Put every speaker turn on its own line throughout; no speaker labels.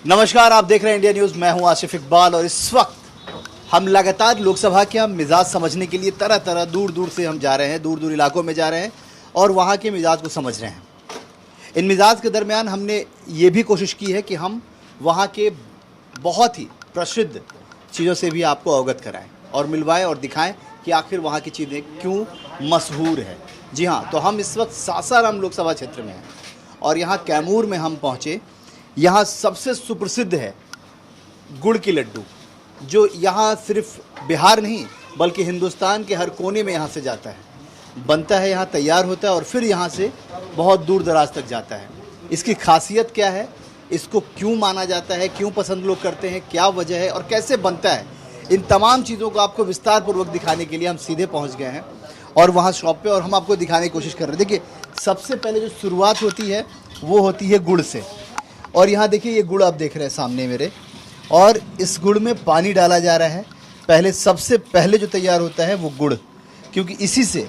नमस्कार, आप देख रहे हैं इंडिया न्यूज़। मैं हूं आसिफ इकबाल और इस वक्त हम लगातार लोकसभा के हम मिजाज समझने के लिए तरह तरह दूर दूर से हम जा रहे हैं, दूर दूर इलाकों में जा रहे हैं और वहां के मिजाज को समझ रहे हैं। इन मिजाज के दरमियान हमने ये भी कोशिश की है कि हम वहाँ के बहुत ही प्रसिद्ध चीज़ों से भी आपको अवगत कराएं और मिलवाएं और दिखाएं कि आखिर वहाँ की चीज़ें क्यों मशहूर है। जी हाँ, तो हम इस वक्त सासाराम लोकसभा क्षेत्र में हैं और यहाँ कैमूर में हम पहुँचे। यहाँ सबसे सुप्रसिद्ध है गुड़ की लड्डू, जो यहाँ सिर्फ बिहार नहीं बल्कि हिंदुस्तान के हर कोने में यहाँ से जाता है, बनता है, यहाँ तैयार होता है और फिर यहाँ से बहुत दूर दराज तक जाता है। इसकी खासियत क्या है, इसको क्यों माना जाता है, क्यों पसंद लोग करते हैं, क्या वजह है और कैसे बनता है, इन तमाम चीज़ों को आपको विस्तार पूर्वक दिखाने के लिए हम सीधे पहुँच गए हैं और वहाँ शॉप पे और हम आपको दिखाने की कोशिश कर रहे हैं। देखिए, सबसे पहले जो शुरुआत होती है वो होती है गुड़ से। और यहाँ देखिए, ये गुड़ आप देख रहे हैं सामने मेरे, और इस गुड़ में पानी डाला जा रहा है। सबसे पहले जो तैयार होता है वो गुड़, क्योंकि इसी से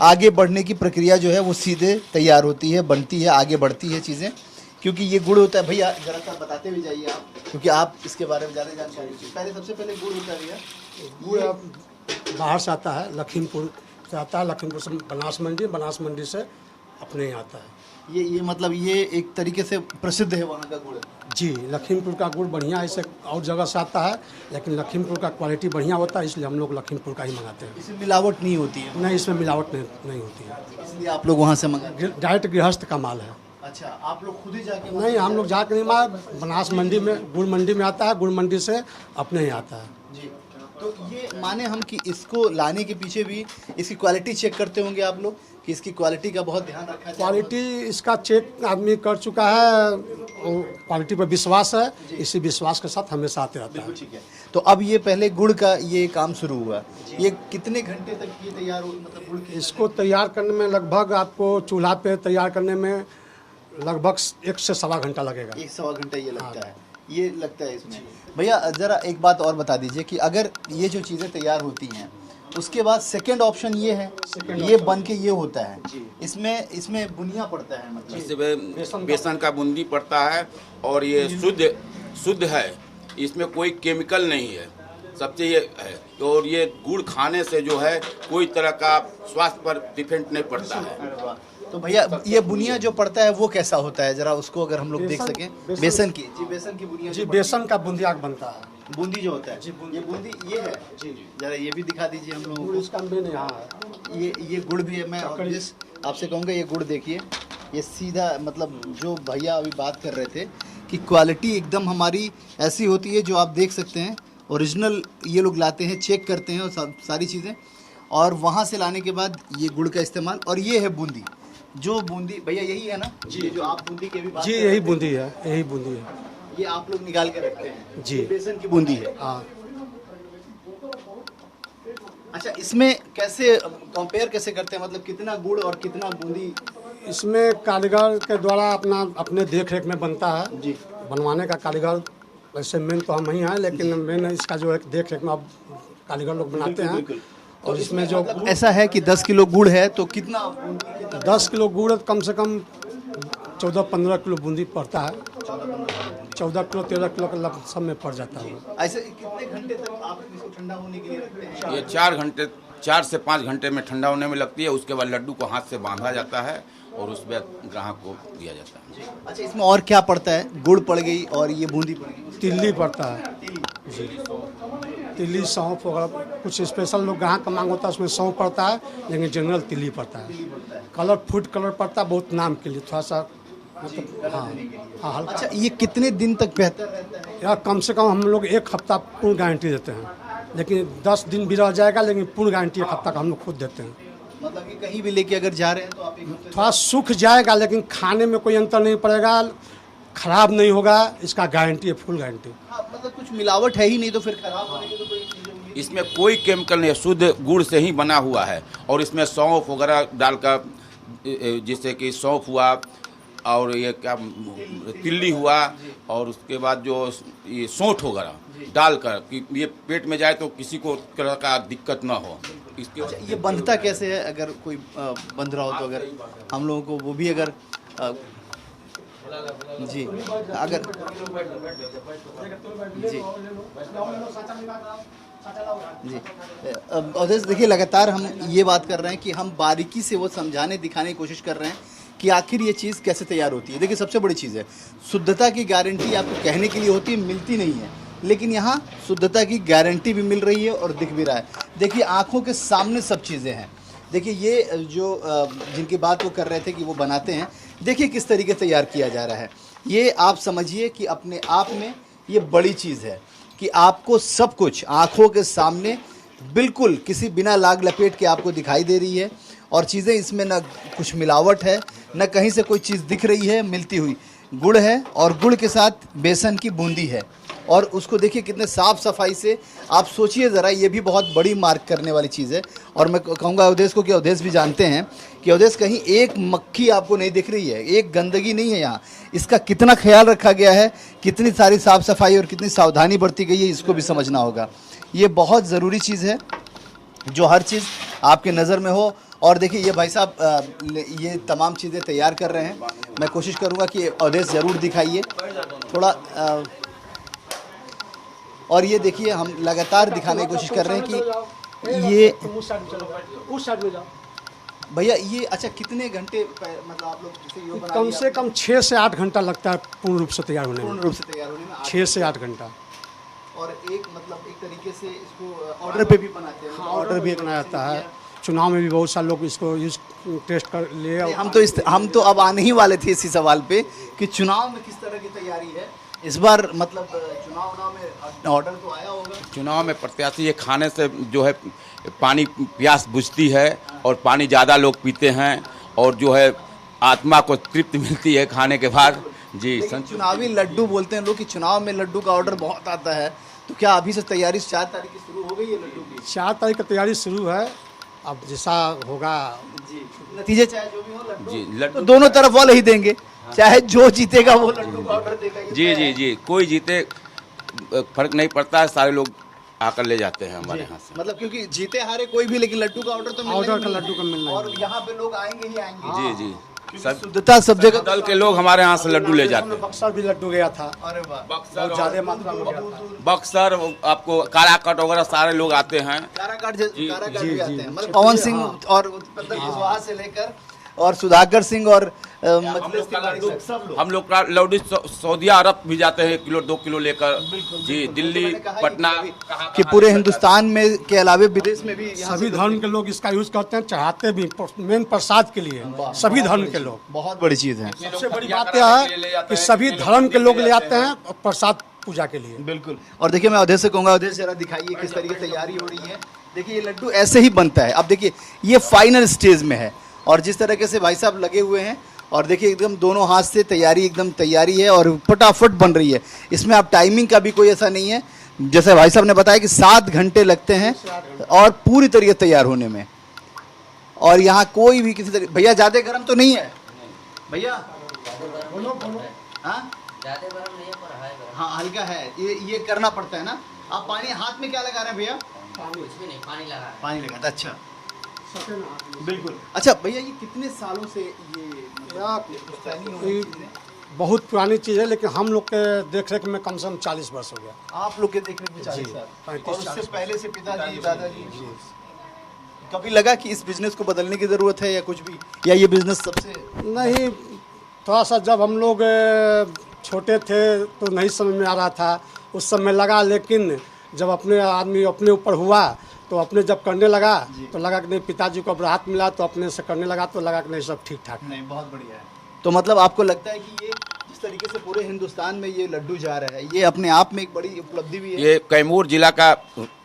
आगे बढ़ने की प्रक्रिया जो है वो सीधे तैयार होती है, बनती है, आगे बढ़ती है चीज़ें, क्योंकि ये गुड़ होता है। भैया ज़रा सा बताते हुए जाइए आप, क्योंकि आप इसके बारे में ज़्यादा जानकारी चाहिए। पहले सबसे पहले गुड़ होता है भैया,
गुड़ अब बाहर से आता है, लखीमपुर से आता है, लखीमपुर से बनास मंडी से अपने यहाँ आता है।
ये मतलब ये एक तरीके से प्रसिद्ध है वहाँ का गुड़।
जी, लखीमपुर का गुड़ बढ़िया है, इसे और जगह से आता है, लेकिन लखीमपुर का क्वालिटी बढ़िया होता है, इसलिए हम लोग लखीमपुर का ही मंगाते हैं।
इसमें मिलावट नहीं होती है?
नहीं, इसमें मिलावट नहीं होती है,
इसलिए आप लोग वहाँ से मंगाते हैं?
डायरेक्ट गृहस्थ का माल है।
अच्छा, आप लोग खुद ही जाके?
नहीं, हम लोग जाकर नहीं माल, बनास मंडी में, गुड़ मंडी में आता है, गुड़ मंडी से अपने ही आता है।
जी, तो ये माने हम कि इसको लाने के पीछे भी इसकी क्वालिटी चेक करते होंगे आप लोग, कि इसकी क्वालिटी का बहुत ध्यान रखा जाए?
क्वालिटी इसका चेक आदमी कर चुका है, क्वालिटी पर विश्वास है, इसी विश्वास के साथ हमेशा आते रहता है।
ठीक है। तो अब ये पहले गुड़ का ये काम शुरू हुआ, ये कितने घंटे तक ये तैयार हो, मतलब गुड़ की?
इसको तैयार करने में लगभग आपको चूल्हा पे तैयार करने में लगभग 1 से सवा घंटा लगेगा।
1 सवा घंटा ये लगता है, ये लगता है इसमें। भैया ज़रा एक बात और बता दीजिए कि अगर ये जो चीज़ें तैयार होती हैं उसके बाद सेकंड ऑप्शन ये है, ये बन के ये होता है, इसमें बुनिया पड़ता है, मतलब
इसमें बेसन का बूंदी पड़ता है और ये शुद्ध है, इसमें कोई केमिकल नहीं है, सबसे ये है। और ये गुड़ खाने से जो है कोई तरह का स्वास्थ्य पर इफेक्ट नहीं पड़ता है।
तो भैया ये बुनिया जो पड़ता है वो कैसा होता है, जरा उसको अगर हम लोग देख सकें? बेसन की? जी, बेसन की बुनिया।
जी, बेसन का बूंदिया बनता है,
बूंदी जो होता है। जी, ये बूंदी ये है। जी, जरा ये भी दिखा दीजिए हम लोगों को।
इसका मेन यहाँ है।
ये गुड़ भी है। मैं आपसे कहूँगा, ये गुड़ देखिए, ये सीधा, मतलब जो भैया अभी बात कर रहे थे कि क्वालिटी एकदम हमारी ऐसी होती है जो आप देख सकते हैं, ओरिजिनल ये लोग लाते हैं, चेक करते हैं और सारी चीज़ें, और वहाँ से लाने के बाद ये गुड़ का इस्तेमाल। और ये है बूंदी, जो बूंदी भैया यही है ना? जी, जो आप बूंदी के भी बात
जी, यही बूंदी है, यही बूंदी है।
ये आप लोग निकाल के रखते हैं?
जी,
बेसन की बूंदी है।
हाँ।
अच्छा, इसमें कैसे कंपेयर कैसे करते हैं, मतलब कितना गुड़ और कितना बूंदी?
इसमें कारीगर के द्वारा अपने देख रेख में बनता है
जी,
बनवाने का कारीगर, वैसे मेन तो हम ही हैं, लेकिन मेन इसका जो है देख रेख में अब कारीगर लोग बनाते हैं। और इसमें जो
मतलब ऐसा है कि 10 किलो गुड़ है तो कितना
10 किलो गुड़ कम से कम 14-15 किलो बूंदी पड़ता है, 14 किलो 13 किलो का सब में पड़ जाता है।
ऐसे कितने घंटे तक आप इसको ठंडा होने के लिए रखते हैं?
ये 4 से 5 घंटे में ठंडा होने में लगती है। उसके बाद लड्डू को हाथ से बांधा जाता है और उसमें ग्राहक को दिया जाता है।
अच्छा, इसमें और क्या पड़ता है? गुड़ पड़ गई और ये बूंदी पड़ गई,
तिल्ली पड़ता है। जी, तिल्ली, सौंफ वगैरह, कुछ स्पेशल लोग ग्राहक का मांग होता है उसमें सौंफ पड़ता है, लेकिन जनरल तिल्ली पड़ता है। कलर फूड कलर पड़ता है बहुत नाम के लिए, थोड़ा सा मतलब हाँ हल्का।
अच्छा, ये कितने दिन तक बेहतर रहता है?
यार कम से कम हम लोग 1 हफ्ता पूर्ण गारंटी देते हैं, लेकिन 10 दिन भी रह जाएगा, लेकिन पूर्ण गारंटी 1 हफ्ता का हम लोग खुद देते हैं।
मतलब कि कहीं भी लेके अगर जा रहे हैं तो आप
थोड़ा सूख जाएगा, लेकिन खाने में कोई अंतर नहीं पड़ेगा, खराब नहीं होगा, इसका गारंटी है, फुल गारंटी।
हाँ, मतलब कुछ मिलावट है ही नहीं तो फिर खराब होने की तो कोई चीज़ होगी?
इसमें कोई केमिकल नहीं है, शुद्ध गुड़ से ही बना हुआ है। और इसमें सौंफ वगैरह डालकर, जैसे कि सौंफ हुआ और ये क्या तिल्ली हुआ, और उसके बाद जो ये सौंठ वगैरह डालकर कि ये पेट में जाए तो किसी को तरह का दिक्कत ना हो। इसके
ये बंधता कैसे है, अगर कोई बंध रहा हो तो? अगर हम लोगों को वो भी अगर जी अगर जी अवधेश देखिए लगातार हम ये बात कर रहे हैं कि हम बारीकी से वो समझाने दिखाने की कोशिश कर रहे हैं कि आखिर ये चीज़ कैसे तैयार होती है। देखिए सबसे बड़ी चीज़ है शुद्धता की गारंटी आपको कहने के लिए होती है, मिलती नहीं है, लेकिन यहाँ शुद्धता की गारंटी भी मिल रही है और दिख भी रहा है। देखिए आंखों के सामने सब चीज़ें हैं। देखिए ये जो जिनकी बात वो कर रहे थे कि वो बनाते हैं, देखिए किस तरीके से तैयार किया जा रहा है। ये आप समझिए कि अपने आप में ये बड़ी चीज़ है कि आपको सब कुछ आंखों के सामने बिल्कुल किसी बिना लाग लपेट के आपको दिखाई दे रही है और चीज़ें इसमें न कुछ मिलावट है, न कहीं से कोई चीज़ दिख रही है मिलती हुई। गुड़ है और गुड़ के साथ बेसन की बूंदी है और उसको देखिए कितने साफ़ सफाई से, आप सोचिए ज़रा, ये भी बहुत बड़ी मार्क करने वाली चीज़ है। और मैं कहूँगा अवधेश को कि अवधेश भी जानते हैं कि अवधेश कहीं एक मक्खी आपको नहीं दिख रही है, एक गंदगी नहीं है यहाँ। इसका कितना ख्याल रखा गया है, कितनी सारी साफ़ सफाई और कितनी सावधानी बरती गई है, इसको भी समझना होगा। ये बहुत ज़रूरी चीज़ है जो हर चीज़ आपके नज़र में हो। और देखिए ये भाई साहब ये तमाम चीज़ें तैयार कर रहे हैं। मैं कोशिश करूँगा कि अवधेश ज़रूर दिखाइए थोड़ा और ये देखिए हम लगातार दिखाने की कोशिश कर रहे हैं कि ये
उस साइड में जाओ
भैया ये अच्छा कितने घंटे मतलब आप लोग इसे यो बना
कम से कम 6 से 8 घंटा लगता है पूर्ण रूप से तैयार होने में।
पूर्ण रूप से तैयार होने में
6 से 8 घंटा।
और एक मतलब एक तरीके से इसको ऑर्डर पे भी बनाते हैं।
ऑर्डर भी बनाया जाता है। चुनाव में भी बहुत सारे लोग इसको यूज टेस्ट कर लिए।
हम तो अब आने ही वाले थे इसी सवाल पे कि चुनाव में किस तरह की तैयारी है इस बार, मतलब चुनाव में ऑर्डर तो आया होगा।
चुनाव में प्रत्याशी ये खाने से जो है पानी प्यास बुझती है और पानी ज़्यादा लोग पीते हैं और जो है आत्मा को तृप्ति मिलती है खाने के बाद। जी
चुनावी लड्डू बोलते हैं लोग कि चुनाव में लड्डू का ऑर्डर बहुत आता है, तो क्या अभी से तैयारी 4 तारीख की शुरू हो गई है लड्डू की?
4 तारीख की तैयारी शुरू है, अब जैसा होगा
जी नतीजे चाहे जो भी हो लड्डू
जी लड्डू
तो दोनों तरफ वाले ही देंगे, चाहे जो जीतेगा वो लड्डू का ऑर्डर देगा।
जी जी जी कोई जीते फर्क नहीं पड़ता है, सारे लोग आकर ले जाते हैं हमारे यहाँ से।
मतलब क्योंकि जीते हारे कोई भी, लेकिन लड्डू का ऑर्डर तो मिलना
ऑर्डर
ही
का
मिलना।
लड्डू का मिलना ही
और यहाँ पे लोग आएंगे ही आएंगे।
जी जी सब
शुद्धता सब जगह।
दल के लोग हमारे यहाँ से लड्डू ले जाते हैं।
बक्सर भी लड्डू गया था,
अरे वाह,
बहुत ज्यादा मात्रा में गया था।
बक्सर आपको काराकट वगैरह सारे लोग आते हैं।
काराकाट
जी,
भी आते हैं, मतलब
जी,
पवन
हाँ।
सिंह और उत्पल कुशवाहा से लेकर और सुधाकर सिंह और मजलिस तिवारी तक सब लोग।
हम लोग का लड्डू सऊदी अरब भी जाते हैं 1 किलो 2 किलो लेकर। जी दिल्ली
मैंने कहा
पटना
कि पूरे हिंदुस्तान में के अलावे विदेश में भी यहाँ
सभी
से
धर्म के लोग इसका यूज करते हैं, चढ़ाते भी मेन प्रसाद के लिए। सभी धर्म के लोग,
बहुत बड़ी चीज़ है।
सबसे बड़ी बात यह है कि सभी धर्म के लोग ले आते हैं और प्रसाद पूजा के लिए।
बिल्कुल। और देखिए मैं अवधेश से कहूँगा, अवधेश जरा दिखाइए किस तरीके से तैयारी हो रही है। देखिए ये लड्डू ऐसे ही बनता है। अब देखिए ये फाइनल स्टेज में है और जिस तरीके से भाई साहब लगे हुए हैं और देखिए एकदम दोनों हाथ से तैयारी, एकदम तैयारी है और फटाफट बन रही है। इसमें आप टाइमिंग का भी कोई ऐसा नहीं है, जैसे भाई साहब ने बताया कि 7 घंटे लगते हैं और पूरी तरीके तैयार होने में। और यहाँ कोई भी किसी तरीके, भैया ज़्यादा गर्म तो नहीं है भैया? हाँ
ज़्यादा गरम नहीं है पर है गरम।
हाँ हल्का है, ये करना पड़ता है ना। आप पानी हाथ में क्या लगा रहे हैं भैया?
कुछ भी नहीं, पानी लगा है।
पानी लगाता। अच्छा बिल्कुल। अच्छा भैया ये कितने सालों से ये
ये बहुत पुरानी चीज़ है, लेकिन हम लोग के देख रेख में कम से कम 40 वर्ष हो गया।
आप लोग के देखने में 40 साल,
35
और उससे
40
पहले से पिताजी दादाजी? कभी लगा कि इस बिजनेस को बदलने की ज़रूरत है या कुछ भी, या ये बिजनेस सबसे?
नहीं, थोड़ा सा जब हम लोग छोटे थे तो नहीं समझ में आ रहा था, उस समय लगा, लेकिन जब अपने आदमी अपने ऊपर हुआ तो अपने जब करने लगा तो लगा कि नहीं, पिताजी को अब राहत मिला तो अपने से करने लगा तो लगा कि नहीं सब ठीक ठाक।
नहीं, बहुत बढ़िया है। तो मतलब आपको लगता है कि ये जिस तरीके से पूरे हिंदुस्तान में ये लड्डू जा रहा है, ये अपने आप में एक बड़ी उपलब्धि भी है।
ये कैमूर जिला का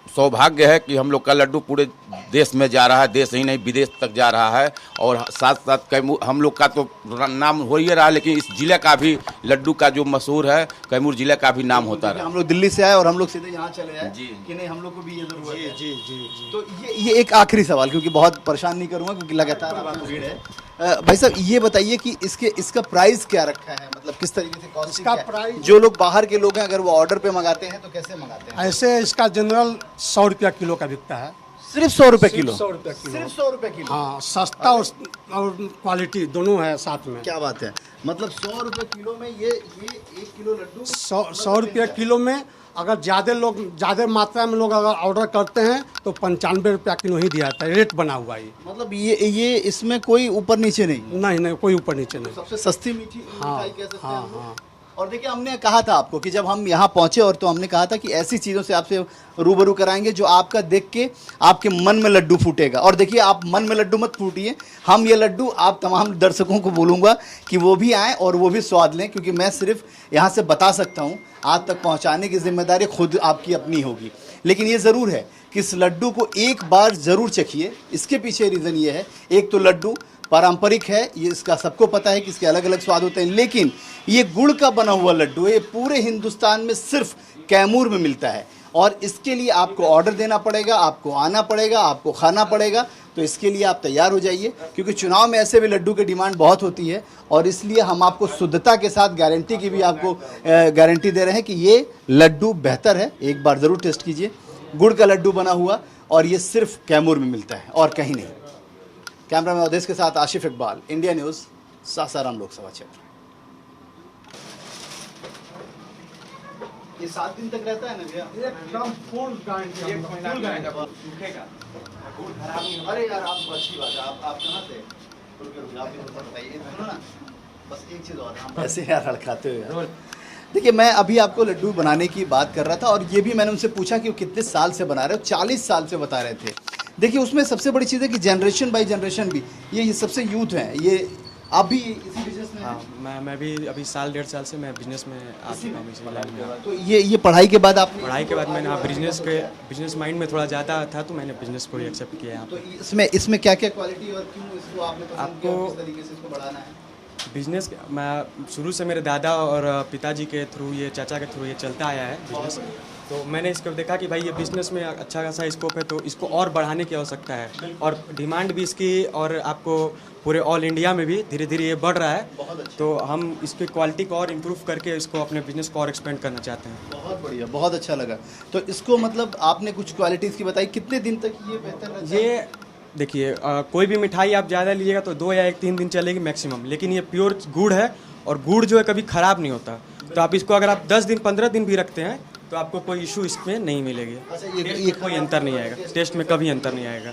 सौभाग्य है कि हम लोग का लड्डू पूरे देश में जा रहा है, देश ही नहीं विदेश तक जा रहा है। और साथ साथ कैमूर हम लोग का तो नाम हो ही रहा, लेकिन इस जिले का भी लड्डू का जो मशहूर है, कैमूर जिले का भी नाम होता रहा।
हम लोग दिल्ली से आए और हम लोग सीधे यहाँ चले आए
जी।
कि नहीं हम लोग को भी ये जरूरत है।
जी जी जी।
तो ये एक आखिरी सवाल, क्योंकि बहुत परेशान नहीं करूँगा क्योंकि लगातार आपको भीड़ है। भाई साहब ये बताइए कि इसका प्राइस क्या रखा है, मतलब किस तरीके से कॉस्ट?
इसका प्राइस,
जो लोग बाहर के लोग हैं अगर वो ऑर्डर पे मंगाते हैं तो कैसे मंगाते हैं?
ऐसे इसका जनरल 100 रुपया किलो का बिकता है।
सिर्फ 100 रुपए किलो?
100 रुपया किलो।
सिर्फ 100 रुपए किलो?
हाँ, सस्ता और क्वालिटी दोनों है साथ में।
क्या बात है। मतलब 100 रुपए किलो में ये 1 किलो लड्डू
100 रुपये किलो में अगर ज़्यादा मात्रा में लोग अगर ऑर्डर करते हैं तो 95 रुपया किलो ही दिया जाता है, रेट बना हुआ है ये।
मतलब ये इसमें कोई ऊपर नीचे नहीं,
नहीं कोई ऊपर नीचे नहीं।
सबसे सस्ती मिठाई कह सकते हैं
हाँ
हम लोग।
हाँ।
और देखिए हमने कहा था आपको कि जब हम यहाँ पहुँचे और तो हमने कहा था कि ऐसी चीज़ों से आपसे रूबरू कराएंगे जो आपका देख के आपके मन में लड्डू फूटेगा। और देखिए आप मन में लड्डू मत फूटिए, हम ये लड्डू आप तमाम दर्शकों को बोलूँगा कि वो भी आएँ और वो भी स्वाद लें, क्योंकि मैं सिर्फ यहाँ से बता सकता हूँ, आज तक पहुँचाने की जिम्मेदारी खुद आपकी अपनी होगी। लेकिन ये ज़रूर है कि इस लड्डू को एक बार ज़रूर चखिए। इसके पीछे रीज़न ये है, एक तो लड्डू पारंपरिक है, ये इसका सबको पता है कि इसके अलग अलग स्वाद होते हैं, लेकिन ये गुड़ का बना हुआ लड्डू है, ये पूरे हिंदुस्तान में सिर्फ कैमूर में मिलता है। और इसके लिए आपको ऑर्डर देना पड़ेगा, आपको आना पड़ेगा, आपको खाना पड़ेगा। तो इसके लिए आप तैयार हो जाइए, क्योंकि चुनाव में ऐसे भी लड्डू की डिमांड बहुत होती है। और इसलिए हम आपको शुद्धता के साथ गारंटी की भी आपको गारंटी दे रहे हैं कि ये लड्डू बेहतर है। एक बार ज़रूर टेस्ट कीजिए। गुड़ का लड्डू बना हुआ, और ये सिर्फ कैमूर में मिलता है और कहीं नहीं। कैमरामैन अवधेश के साथ आशिफ इकबाल, इंडिया न्यूज़, सासाराम लोकसभा क्षेत्र। ये 7 दिन तक रहता है ना भैया?
एकदम फुल गारंटी।
अरे यार आप अच्छी बात है, आप कहाँ से? रुकिए आप भी थोड़ा बताइए सुनो ना, बस एक चीज़ और, हम ऐसे यार हड़काते हो यार। देखिए मैं अभी आपको लड्डू बनाने की बात कर रहा था, और ये भी मैंने उनसे पूछा कि वो कितने साल से बना रहे हो। 40 साल से बता रहे थे। देखिए उसमें सबसे बड़ी चीज़ है कि जनरेशन बाय जनरेशन भी ये सबसे यूथ हैं, ये आप भी इसी बिजनेस में?
हाँ, मैं भी अभी 1.5 साल से मैं बिजनेस में आ चुका हूँ, इसी लाइन में।
तो ये पढ़ाई के बाद आप?
पढ़ाई के बाद मैंने बिजनेस माइंड में थोड़ा ज़्यादा था, तो मैंने बिजनेस को ही एक्सेप्ट किया यहाँ
तो
पे।
इसमें क्या क्या क्वालिटी और क्यों इसको आपने पसंद किया, किस तरीके से इसको बढ़ाना है?
बिजनेस मैं शुरू से मेरे दादा और पिताजी के थ्रू, ये चाचा के थ्रू ये चलता आया है बिजनेस। तो मैंने इसको देखा कि भाई ये बिज़नेस में अच्छा खासा स्कोप है, तो इसको और बढ़ाने की आवश्यकता है। और डिमांड भी इसकी, और आपको पूरे ऑल इंडिया में भी धीरे धीरे ये बढ़ रहा है। तो हम इसकी क्वालिटी को और इम्प्रूव करके इसको अपने बिजनेस को और एक्सपेंड करना चाहते हैं।
बहुत बढ़िया, बहुत अच्छा लगा। तो इसको मतलब आपने कुछ क्वालिटीज़ की बताई, कितने दिन तक ये बेहतर रहता है?
ये देखिए कोई भी मिठाई आप ज़्यादा लीजिएगा तो 2 या 3 दिन चलेगी मैक्सिमम, लेकिन ये प्योर गुड़ है, और गुड़ जो है कभी ख़राब नहीं होता। तो आप इसको अगर आप 10 दिन 15 दिन भी रखते हैं तो आपको कोई इशू इसमें नहीं मिलेगी।
अच्छा,
ये कोई अंतर नहीं आएगा, टेस्ट में कभी अंतर नहीं आएगा।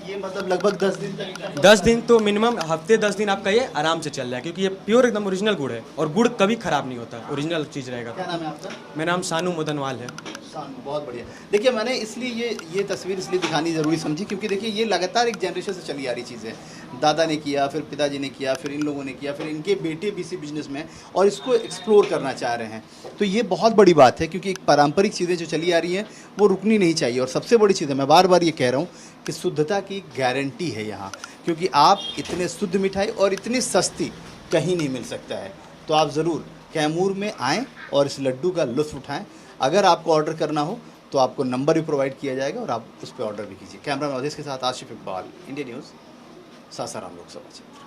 ये मतलब लगभग 10 दिन तक?
10 दिन तो मिनिमम, हफ्ते 10 दिन आपका ये आराम से चल जाए, क्योंकि ये प्योर एकदम ओरिजिनल गुड़ है, और गुड़ कभी ख़राब नहीं होता, ओरिजिनल चीज़ रहेगा।
क्या नाम है आपका?
मेरा नाम सानू मदनवाल है।
बहुत बढ़िया। देखिए मैंने इसलिए ये तस्वीर इसलिए दिखानी ज़रूरी समझी, क्योंकि देखिए ये लगातार एक जनरेशन से चली आ रही चीज़ है। दादा ने किया, फिर पिताजी ने किया, फिर इन लोगों ने किया, फिर इनके बेटे भी इसी बिजनेस में, और इसको एक्सप्लोर करना चाह रहे हैं। तो ये बहुत बड़ी बात है, क्योंकि एक पारंपरिक चीज़ें जो चली आ रही हैं वो रुकनी नहीं चाहिए। और सबसे बड़ी चीज़ है, मैं बार बार ये कह रहा हूँ कि शुद्धता की गारंटी है यहाँ, क्योंकि आप इतने शुद्ध मिठाई और इतनी सस्ती कहीं नहीं मिल सकता है। तो आप ज़रूर कैमूर में आएँ और इस लड्डू का लुत्फ़ उठाएँ। अगर आपको ऑर्डर करना हो तो आपको नंबर भी प्रोवाइड किया जाएगा, और आप उस पर ऑर्डर भी कीजिए। कैमरामैन अवधेश के साथ आशिफ इकबाल, इंडिया न्यूज़, सासाराम लोकसभा क्षेत्र।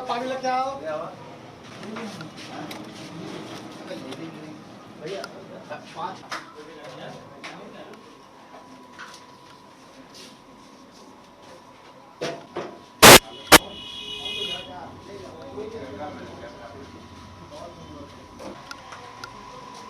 पानी लेके आओ।
भैया 5